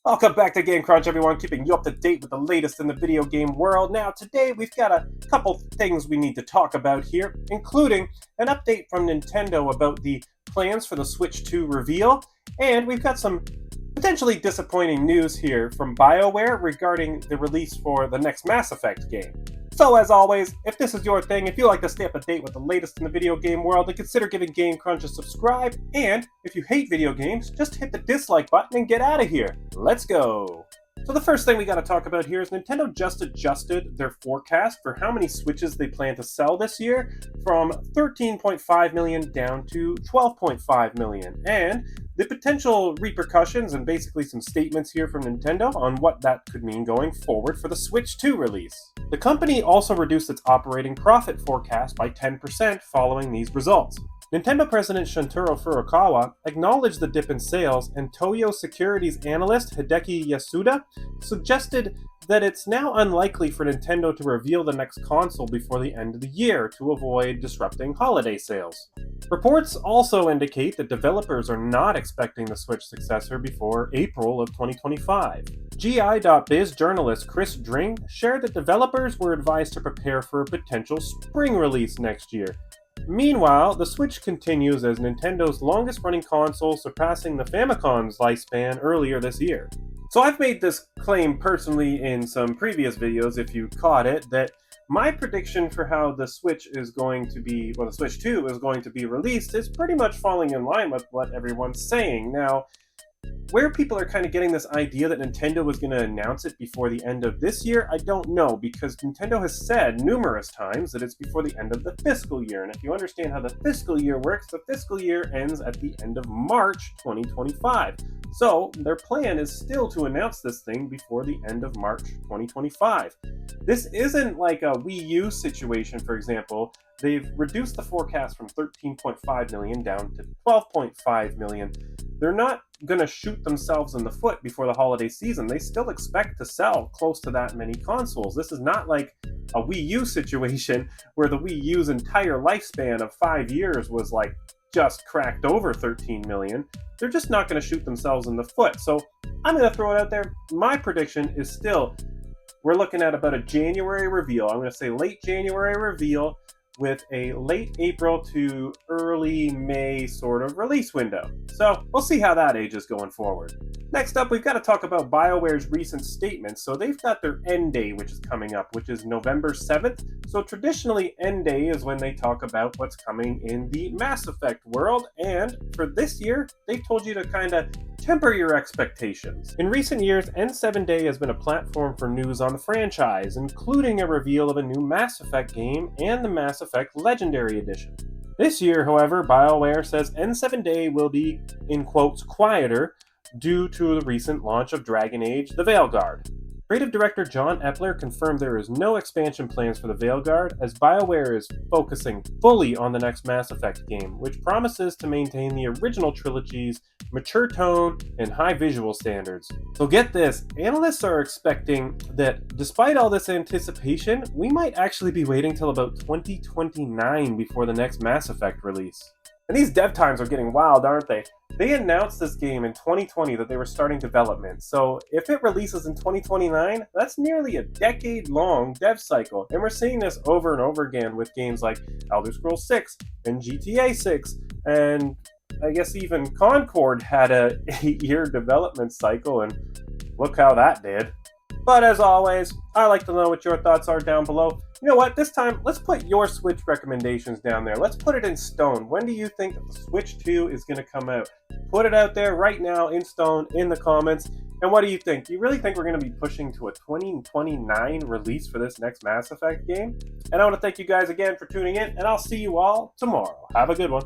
Welcome back to Game Crunch, everyone, keeping you up to date with the latest in the video game world. Now, today we've got a couple things we need to talk about here, including an update from Nintendo about the plans for the Switch 2 reveal, and we've got some potentially disappointing news here from BioWare regarding the release for the next Mass Effect game. So as always, if this is your thing, if you like to stay up to date with the latest in the video game world, then consider giving Game Crunch a subscribe, and if you hate video games, just hit the dislike button and get out of here. Let's go! So the first thing we gotta talk about here is Nintendo just adjusted their forecast for how many Switches they plan to sell this year from 13.5 million down to 12.5 million. And the potential repercussions and basically some statements here from Nintendo on what that could mean going forward for the Switch 2 release. The company also reduced its operating profit forecast by 10% following these results. Nintendo President Shuntaro Furukawa acknowledged the dip in sales, and Toyo Securities analyst Hideki Yasuda suggested that it's now unlikely for Nintendo to reveal the next console before the end of the year to avoid disrupting holiday sales. Reports also indicate that developers are not expecting the Switch successor before April of 2025. GI.biz journalist Chris Dring shared that developers were advised to prepare for a potential spring release next year. Meanwhile, the Switch continues as Nintendo's longest-running console, surpassing the Famicom's lifespan earlier this year. So I've made this claim personally in some previous videos, if you caught it, that my prediction for how the Switch is going to be, well, the Switch 2 is going to be released is pretty much falling in line with what everyone's saying. Now, where people are kind of getting this idea that Nintendo was going to announce it before the end of this year, I don't know, because Nintendo has said numerous times that it's before the end of the fiscal year. And if you understand how the fiscal year works, the fiscal year ends at the end of March 2025. So their plan is still to announce this thing before the end of March 2025. This isn't like a Wii U situation, for example. They've reduced the forecast from 13.5 million down to 12.5 million. They're not going to shoot themselves in the foot before the holiday season. They still expect to sell close to that many consoles. This is not like a Wii U situation where the Wii U's entire lifespan of 5 years was like just cracked over 13 million. They're just not going to shoot themselves in the foot. So I'm going to throw it out there. My prediction is still we're looking at about a January reveal. I'm going to say late January reveal with a late April to early May sort of release window. So we'll see how that ages going forward. Next up, we've got to talk about BioWare's recent statements. So they've got their end day, which is coming up, which is November 7th. So traditionally, end day is when they talk about what's coming in the Mass Effect world. And for this year, they told you to kind of temper your expectations. In recent years, N7 Day has been a platform for news on the franchise, including a reveal of a new Mass Effect game and the Mass Effect Legendary Edition. This year, however, BioWare says N7 Day will be, in quotes, quieter due to the recent launch of Dragon Age: The Veilguard. Creative director John Epler confirmed there is no expansion plans for the Veilguard, as BioWare is focusing fully on the next Mass Effect game, which promises to maintain the original trilogy's mature tone and high visual standards. So get this, analysts are expecting that despite all this anticipation, we might actually be waiting till about 2029 before the next Mass Effect release. And these dev times are getting wild, aren't they? They announced this game in 2020 that they were starting development, so if it releases in 2029, that's nearly a decade-long dev cycle. And we're seeing this over and over again with games like Elder Scrolls 6 and GTA 6, and I guess even Concord had a 8-year development cycle, and look how that did. But as always, I like to know what your thoughts are down below. You know what, this time, let's put your Switch recommendations down there. Let's put it in stone. When do you think that the Switch 2 is going to come out? Put it out there right now in stone in the comments. And what do you think? Do you really think we're going to be pushing to a 2029 release for this next Mass Effect game? And I want to thank you guys again for tuning in, and I'll see you all tomorrow. Have a good one.